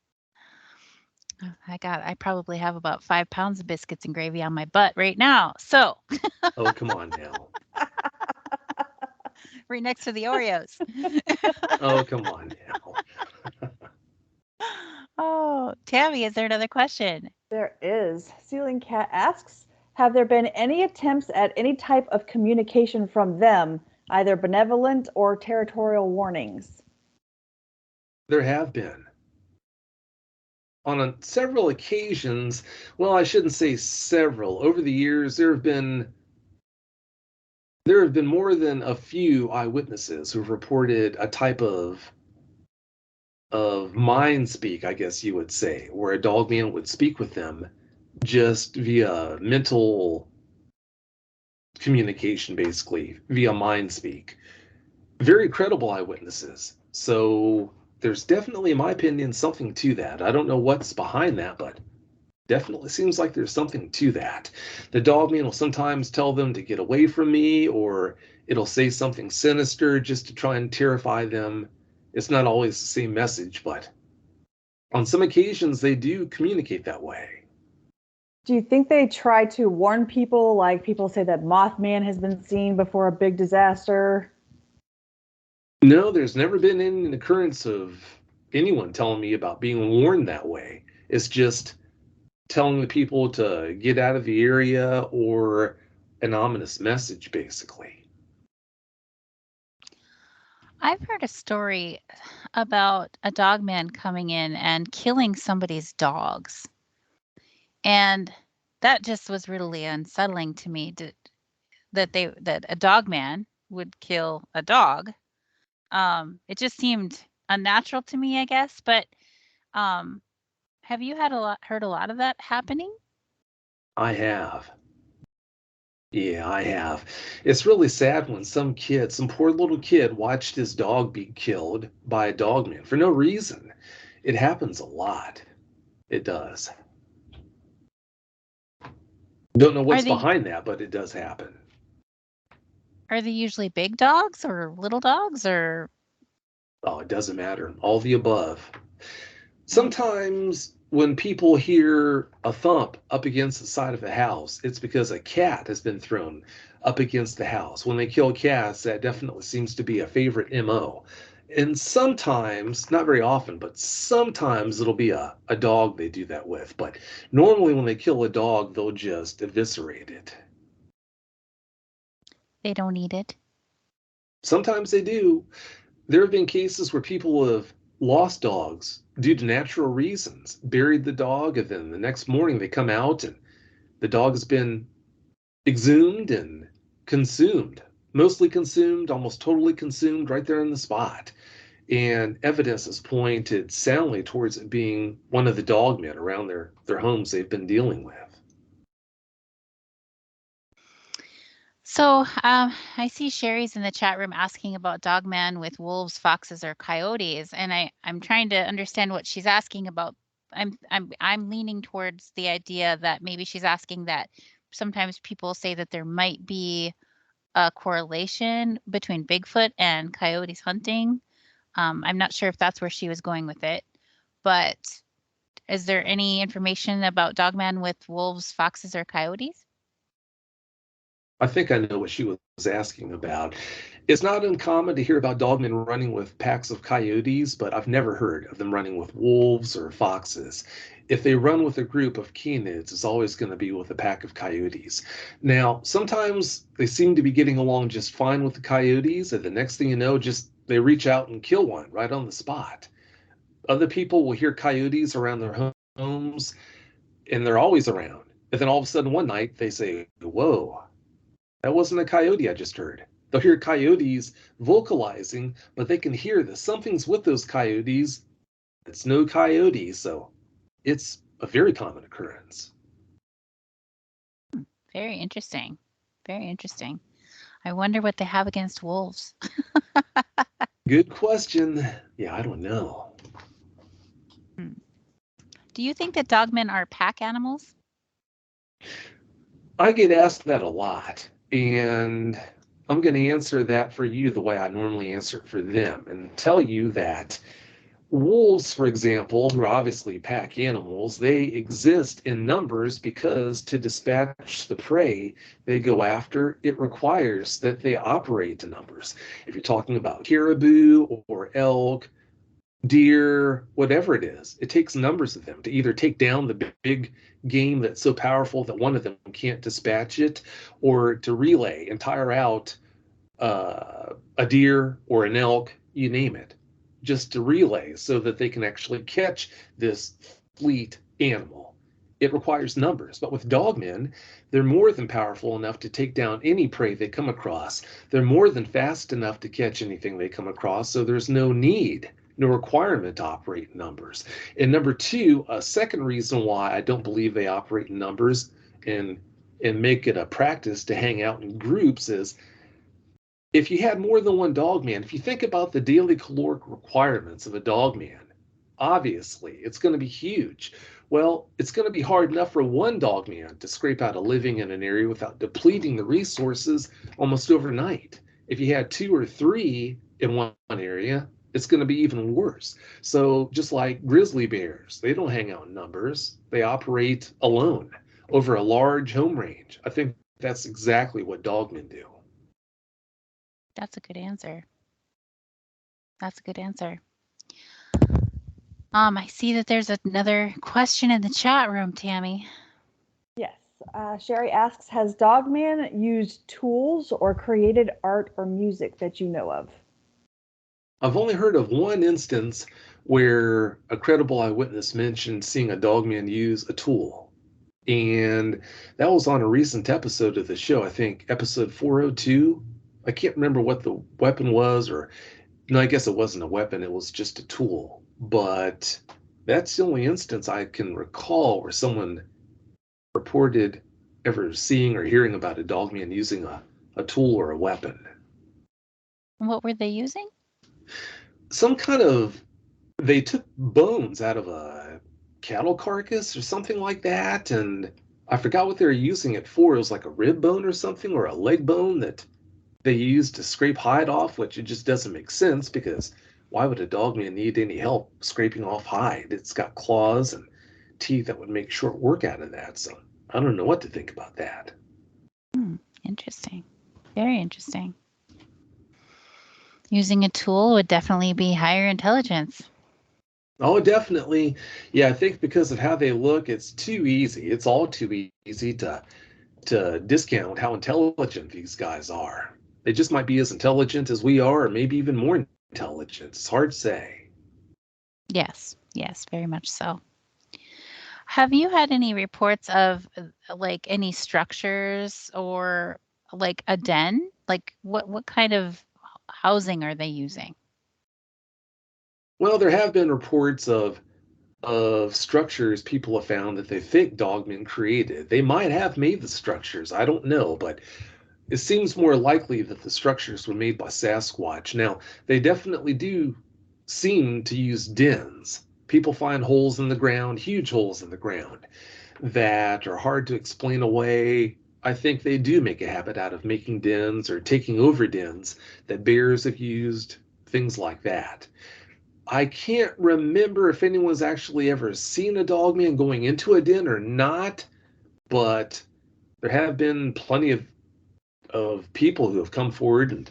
I probably have about 5 pounds of biscuits and gravy on my butt right now. So Oh, come on now. right next to the Oreos. Oh, come on now. Oh, Tammy, is there another question? There is. Ceiling Cat asks, have there been any attempts at any type of communication from them, either benevolent or territorial warnings? There have been. On several occasions, well, I shouldn't say several. Over the years, there have been more than a few eyewitnesses who've reported a type of mind speak, I guess you would say, where a dogman would speak with them just via mental communication, basically, via mind speak. Very credible eyewitnesses. So there's definitely, in my opinion, something to that. I don't know what's behind that, but definitely seems like there's something to that. The dogman will sometimes tell them to get away from me, or it'll say something sinister just to try and terrify them. It's not always the same message, but on some occasions they do communicate that way. Do you think they try to warn people, like people say that Mothman has been seen before a big disaster? No, there's never been any occurrence of anyone telling me about being warned that way. It's just telling the people to get out of the area or an ominous message, basically. I've heard a story about a dog man coming in and killing somebody's dogs. And that just was really unsettling to me that a dog man would kill a dog. It just seemed unnatural to me, I guess. But um, have you heard a lot of that happening? I have. Yeah, I have. It's really sad when some poor little kid watched his dog be killed by a dogman for no reason. It happens a lot. It does. Don't know Are what's they behind that, but it does happen. are they usually big dogs or little dogs or? Oh, it doesn't matter. All the above. Oh, Sometimes when people hear a thump up against the side of a house, it's because a cat has been thrown up against the house. When they kill cats, that definitely seems to be a favorite MO. And sometimes, not very often, but sometimes it'll be a dog they do that with. But normally, when they kill a dog, they'll just eviscerate it. they don't eat it. Sometimes they do. There have been cases where people have lost dogs due to natural reasons, buried the dog, and then the next morning they come out and the dog has been exhumed and consumed. mostly consumed, almost totally consumed right there on the spot. And evidence has pointed soundly towards it being one of the dogmen around their homes they've been dealing with. So I see Sherry's in the chat room asking about dogman with wolves, foxes, or coyotes, and I'm trying to understand what she's asking about. I'm leaning towards the idea that maybe she's asking that sometimes people say that there might be a correlation between Bigfoot and coyotes hunting. I'm not sure if that's where she was going with it, but is there any information about dogman with wolves, foxes, or coyotes? I think I know what she was asking about. It's not uncommon to hear about dogmen running with packs of coyotes, but I've never heard of them running with wolves or foxes. If they run with a group of canids, it's always going to be with a pack of coyotes. Now, sometimes they seem to be getting along just fine with the coyotes, and the next thing you know, just they reach out and kill one right on the spot. Other people will hear coyotes around their homes, and they're always around. And then all of a sudden one night they say, "Whoa, that wasn't a coyote I just heard." They'll hear coyotes vocalizing, but they can hear that something's with those coyotes. It's no coyote, so it's a very common occurrence. Very interesting. Very interesting. I wonder what they have against wolves. Good question. Yeah, I don't know. Do you think that dogmen are pack animals? I get asked that a lot, and I'm going to answer that for you the way I normally answer it for them and tell you that wolves, for example, who are obviously pack animals, they exist in numbers because to dispatch the prey they go after, it requires that they operate in numbers. If you're talking about caribou or elk, deer, whatever it is, it takes numbers of them to either take down the big game that's so powerful that one of them can't dispatch it, or to relay and tire out a deer or an elk, you name it, just to relay so that they can actually catch this fleet animal. It requires numbers, but with dogmen, they're more than powerful enough to take down any prey they come across. They're more than fast enough to catch anything they come across, so there's no need, no requirement to operate in numbers. And number two, a second reason why I don't believe they operate in numbers and make it a practice to hang out in groups is if you had more than one dogman, if you think about the daily caloric requirements of a dogman, obviously it's going to be huge. Well, it's going to be hard enough for one dogman to scrape out a living in an area without depleting the resources almost overnight. If you had two or three in one area, it's going to be even worse. So just like grizzly bears, they don't hang out in numbers. They operate alone over a large home range. I think that's exactly what dogmen do. That's a good answer. That's a good answer. I see that there's another question in the chat room, Tammy. Yes. Sherry asks, has Dogman used tools or created art or music that you know of? I've only heard of one instance where a credible eyewitness mentioned seeing a dogman use a tool. And that was on a recent episode of the show, I think episode 402. I can't remember what the weapon was, or no, I guess it wasn't a weapon, it was just a tool. But that's the only instance I can recall where someone reported ever seeing or hearing about a dogman using a tool or a weapon. What were they using? Some kind of, they took bones out of a cattle carcass or something like that, and I forgot what they were using it for. It was like a rib bone or something, or a leg bone that they used to scrape hide off, which it just doesn't make sense because why would a dogman need any help scraping off hide? It's got claws and teeth that would make short work out of that. So I don't know what to think about that. Interesting. Very interesting. Using a tool would definitely be higher intelligence. Oh, definitely. Yeah, I think because of how they look, it's too easy. It's all too easy to discount how intelligent these guys are. They just might be as intelligent as we are, or maybe even more intelligent. It's hard to say. Yes, yes, very much so. Have you had any reports of like any structures or like a den? Like what kind of housing are they using? Well, there have been reports of structures people have found that they think dogmen created. They might have made the structures. I don't know, but it seems more likely that the structures were made by Sasquatch. Now, they definitely do seem to use dens. People find holes in the ground, huge holes in the ground, that are hard to explain away. I think they do make a habit out of making dens or taking over dens that bears have used, things like that. I can't remember if anyone's actually ever seen a dogman going into a den or not, but there have been plenty of people who have come forward and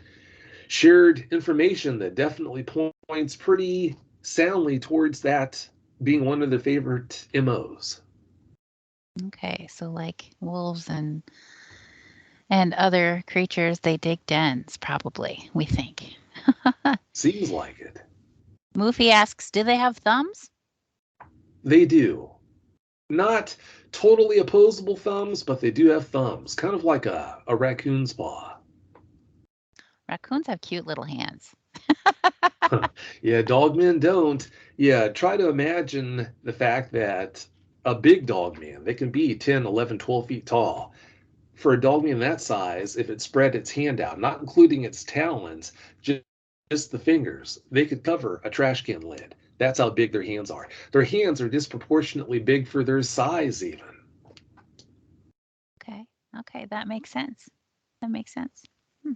shared information that definitely points pretty soundly towards that being one of their favorite MOs. Okay, so like wolves and other creatures, they dig dens, probably, we think. Seems like it. Moofy asks, do they have thumbs? They do. Not totally opposable thumbs, but they do have thumbs, kind of like a raccoon's paw. Raccoons have cute little hands. Yeah, dogmen don't. Yeah, try to imagine the fact that a big dogman, they can be 10, 11, 12 feet tall. For a dogman that size, if it spread its hand out, not including its talons, just the fingers, they could cover a trash can lid. That's how big their hands are. Their hands are disproportionately big for their size, even. Okay, okay, that makes sense. That makes sense. Hmm.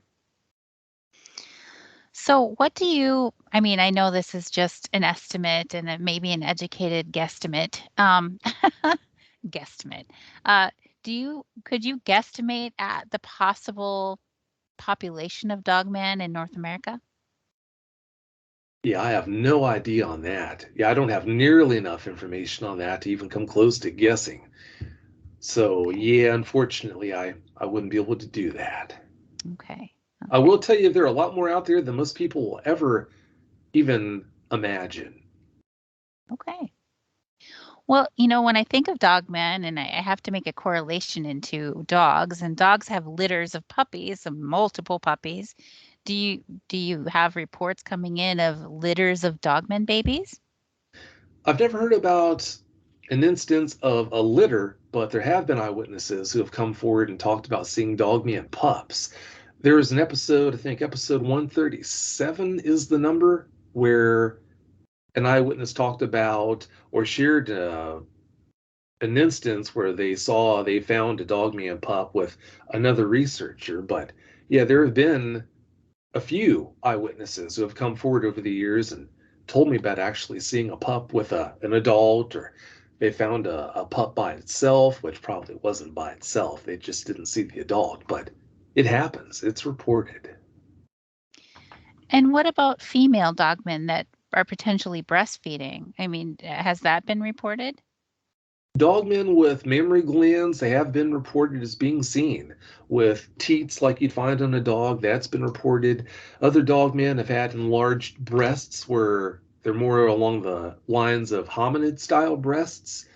So what do you, I mean, I know this is just an estimate and maybe an educated guesstimate. Guesstimate. Uh, could you guesstimate at the possible population of dogmen in North America? Yeah, I have no idea on that. Yeah, I don't have nearly enough information on that to even come close to guessing. So, Okay, yeah, unfortunately, I wouldn't be able to do that. okay, I okay, will tell you there are a lot more out there than most people will ever even imagine. okay. Well, when I think of dogmen, and I have to make a correlation into dogs, and dogs have litters of puppies, of multiple puppies. Do you do you have reports coming in of litters of dogmen babies? I've never heard about an instance of a litter, but there have been eyewitnesses who have come forward and talked about seeing dogman pups. There was an episode, I think episode 137 is the number, where an eyewitness talked about or shared an instance where they found a dogman pup with another researcher. But yeah, there have been a few eyewitnesses who have come forward over the years and told me about actually seeing a pup with an adult, or they found a pup by itself, which probably wasn't by itself. They just didn't see the adult, but it happens. It's reported. And what about female dogmen that are potentially breastfeeding? I mean, has that been reported? Dogmen with mammary glands, they have been reported as being seen with teats like you'd find on a dog. That's been reported. Other dogmen have had enlarged breasts where they're more along the lines of hominid style breasts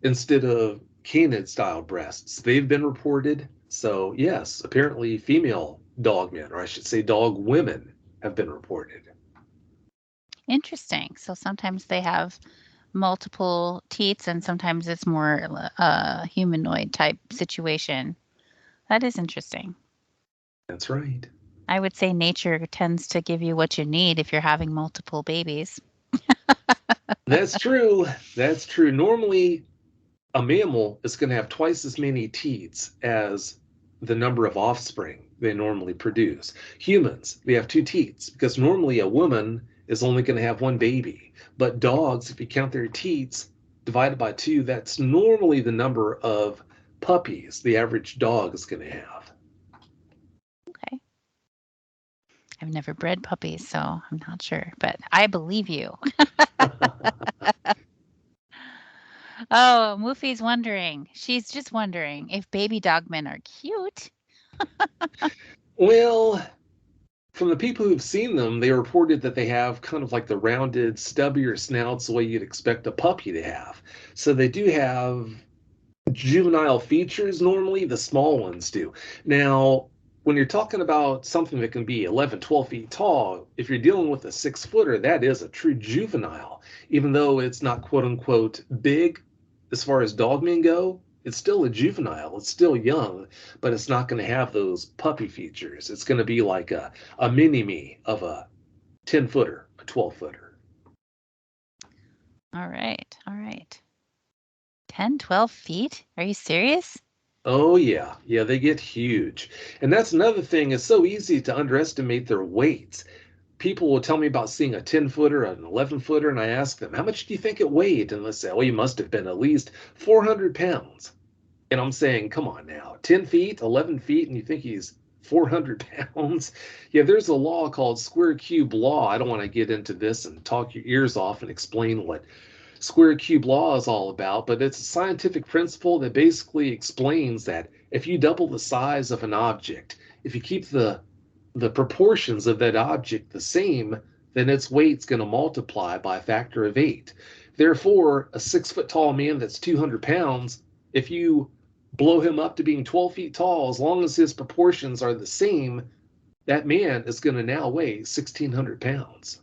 instead of canid style breasts. They've been reported. So, yes, apparently female dogmen, or I should say dog women, have been reported. Interesting. So sometimes they have multiple teats, and sometimes it's more a humanoid type situation. That is interesting. That's right. I would say nature tends to give you what you need if you're having multiple babies. That's true. That's true. Normally, a mammal is going to have twice as many teats as the number of offspring they normally produce. Humans, we have two teats because normally a woman is only going to have one baby. But dogs, if you count their teats divided by two, that's normally the number of puppies the average dog is going to have. Okay. I've never bred puppies, so I'm not sure, but I believe you. Oh, Moofy's wondering. She's just wondering if baby dogmen are cute. Well, from the people who've seen them, they reported that they have kind of like the rounded, stubbier snouts the way you'd expect a puppy to have. So they do have juvenile features normally, the small ones do. Now, when you're talking about something that can be 11, 12 feet tall, if you're dealing with a 6-footer, that is a true juvenile. Even though it's not quote unquote big as far as dogmen go, it's still a juvenile. It's still young, but it's not going to have those puppy features. It's going to be like a mini-me of a 10-footer, a 12-footer. All right. All right. 10, 12 feet? Are you serious? Oh, yeah. Yeah, they get huge. And that's another thing. It's so easy to underestimate their weights. People will tell me about seeing a 10-footer, an 11-footer, and I ask them, how much do you think it weighed? And they say, oh, you must have been at least 400 pounds. And I'm saying, come on now, 10 feet, 11 feet, and you think he's 400 pounds? Yeah, there's a law called square cube law. I don't want to get into this and talk your ears off and explain what square cube law is all about, but it's a scientific principle that basically explains that if you double the size of an object, if you keep the proportions of that object the same, then its weight's going to multiply by a factor of 8. Therefore, a 6-foot tall man that's 200 pounds, if you blow him up to being 12 feet tall, as long as his proportions are the same, that man is going to now weigh 1,600 pounds.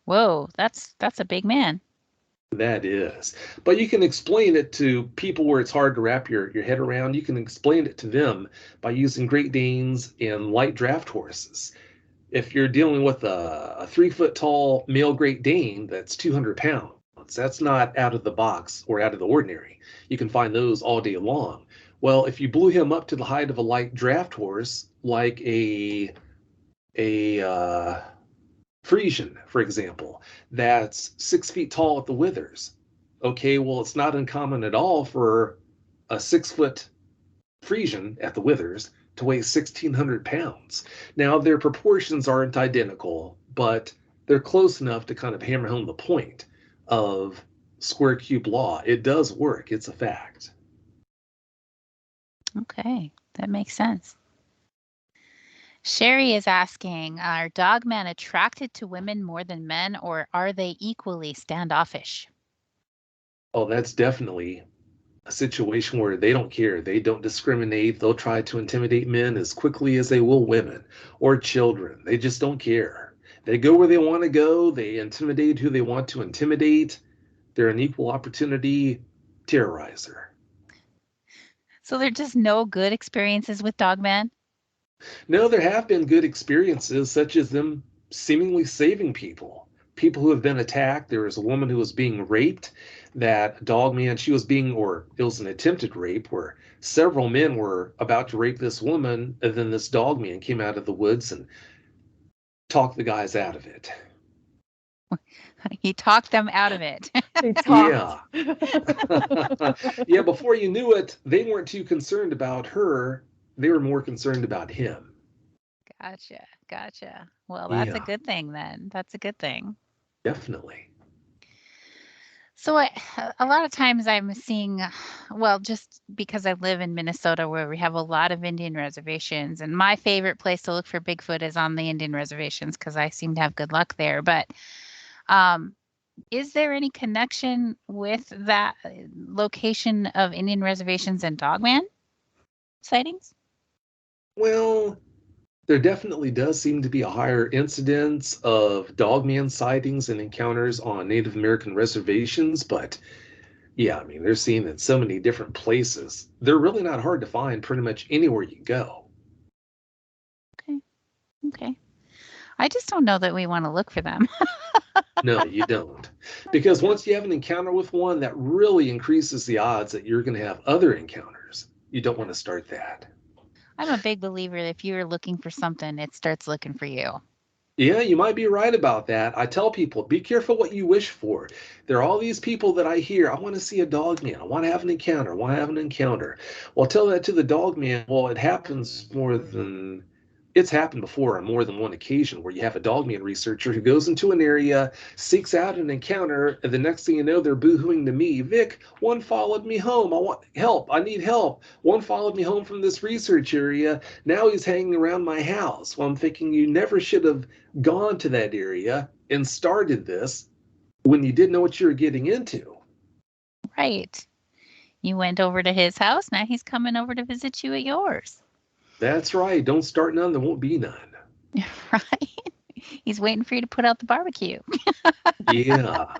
Whoa, that's a big man. That is. But you can explain it to people where it's hard to wrap your head around. You can explain it to them by using Great Danes and light draft horses. If you're dealing with a 3-foot tall male Great Dane that's 200 pounds, that's not out of the box or out of the ordinary. You can find those all day long. Well, if you blew him up to the height of a light draft horse, like a Frisian, for example, that's 6 feet tall at the withers. Okay, well, it's not uncommon at all for a 6-foot Frisian at the withers to weigh 1,600 pounds. Now, their proportions aren't identical, but they're close enough to kind of hammer home the point of square cube law. It does work. It's a fact. Okay, that makes sense. Sherry is asking, are dogmen attracted to women more than men, or are they equally standoffish? Oh, that's definitely a situation where they don't care. They don't discriminate. They'll try to intimidate men as quickly as they will women or children. They just don't care. They go where they want to go. They intimidate who they want to intimidate. They're an equal opportunity terrorizer. So there are just no good experiences with dogmen? No, there have been good experiences, such as them seemingly saving people. People who have been attacked. There was a woman who was being raped. That dogman, she was being, or it was an attempted rape, where several men were about to rape this woman, and then this dogman came out of the woods and talked the guys out of it. He talked them out of it. He talked. Yeah. Yeah, before you knew it, they weren't too concerned about her. They were more concerned about him. Gotcha. Well, that's a Yeah, good thing then. That's a good thing. definitely. So a lot of times I'm seeing, well, just because I live in Minnesota where we have a lot of Indian reservations, and my favorite place to look for Bigfoot is on the Indian reservations because I seem to have good luck there. But is there any connection with that location of Indian reservations and dogman sightings? Well, there definitely does seem to be a higher incidence of dogman sightings and encounters on Native American reservations, but yeah, I mean, they're seen in so many different places. They're really not hard to find pretty much anywhere you go. Okay. I just don't know that we want to look for them. No, you don't. Because once you have an encounter with one, that really increases the odds that you're going to have other encounters. You don't want to start that. I'm a big believer that if you're looking for something, it starts looking for you. Yeah, you might be right about that. I tell people, be careful what you wish for. There are all these people that I hear, I want to see a dog man. I want to have an encounter. I want to have an encounter. Well, tell that to the dog man. Well, it's happened before on more than one occasion where you have a dogman researcher who goes into an area, seeks out an encounter, and the next thing you know, they're boohooing to me. Vic, one followed me home. I want help. I need help. One followed me home from this research area. Now he's hanging around my house. Well, I'm thinking you never should have gone to that area and started this when you didn't know what you were getting into. Right. You went over to his house. Now he's coming over to visit you at yours. That's right. Don't start none, there won't be none. Right? He's waiting for you to put out the barbecue. Yeah,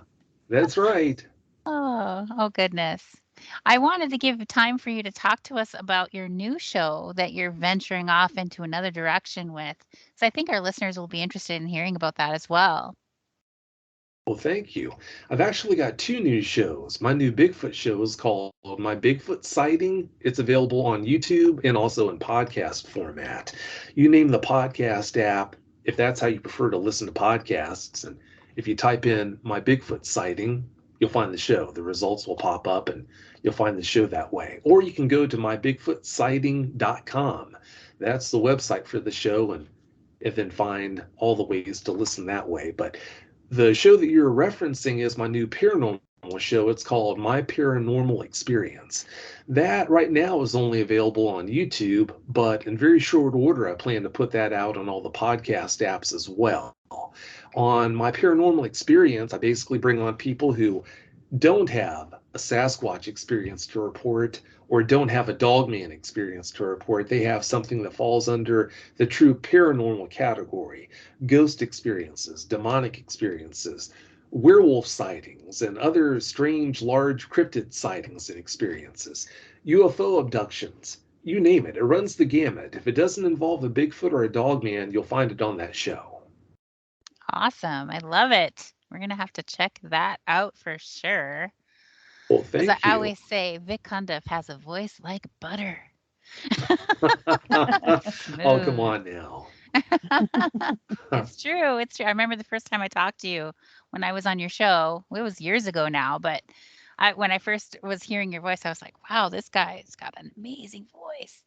that's right. Oh goodness. I wanted to give time for you to talk to us about your new show that you're venturing off into another direction with. So I think our listeners will be interested in hearing about that as well. Well, thank you. I've actually got two new shows. My new Bigfoot show is called My Bigfoot Sighting. It's available on YouTube and also in podcast format. You name the podcast app, if that's how you prefer to listen to podcasts. And if you type in My Bigfoot Sighting, you'll find the show. The results will pop up and you'll find the show that way. Or you can go to mybigfootsighting.com. That's the website for the show, and then find all the ways to listen that way. But the show that you're referencing is my new paranormal show. It's called My Paranormal Experience. That right now is only available on YouTube, but in very short order, I plan to put that out on all the podcast apps as well. On My Paranormal Experience, I basically bring on people who don't have a Sasquatch experience to report or don't have a Dogman experience to report. They have something that falls under the true paranormal category: ghost experiences, demonic experiences, werewolf sightings, and other strange large cryptid sightings and experiences, UFO abductions. You name it, it runs the gamut. If it doesn't involve a Bigfoot or a Dogman, you'll find it on that show. Awesome. I love it. We're going to have to check that out for sure. Well, As I thank you. always say, Vic Cundiff has a voice like butter. Oh, come Smooth. on now. It's true. It's true. I remember the first time I talked to you when I was on your show. It was years ago now, but when I first was hearing your voice, I was like, wow, this guy's got an amazing voice.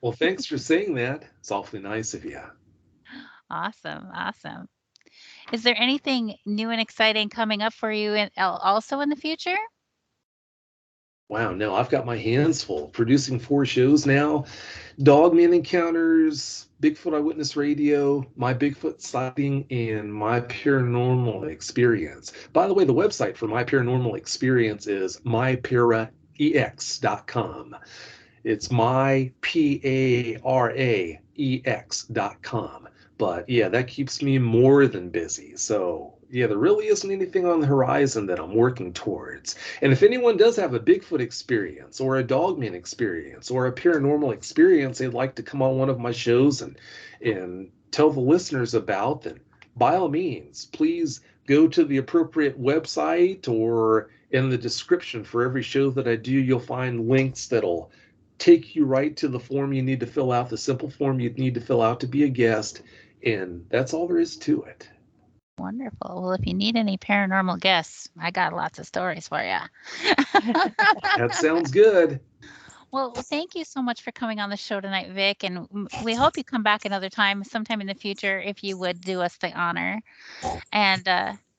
Well, thanks for saying that. It's awfully nice of you. Awesome. Awesome. Is there anything new and exciting coming up for you also in the future? Wow, no, I've got my hands full producing 4 shows now: Dogman Encounters, Bigfoot Eyewitness Radio, My Bigfoot Sighting, and My Paranormal Experience. By the way, the website for My Paranormal Experience is myparaex.com. It's myparaex.com. But yeah, that keeps me more than busy. So yeah, there really isn't anything on the horizon that I'm working towards. And if anyone does have a Bigfoot experience or a Dogman experience or a paranormal experience they'd like to come on one of my shows and tell the listeners about, then by all means, please go to the appropriate website, or in the description for every show that I do, you'll find links that'll take you right to the form you need to fill out, the simple form you need to fill out to be a guest. And that's all there is to it. Wonderful. Well, if you need any paranormal guests, I got lots of stories for you. That sounds good. Well, thank you so much for coming on the show tonight, Vic. And we hope you come back another time, sometime in the future, if you would do us the honor. And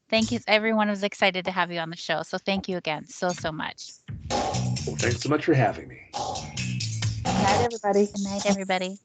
thank you. Everyone was excited to have you on the show. So thank you again so much. Well, thanks so much for having me. Good night, everybody. Good night, everybody.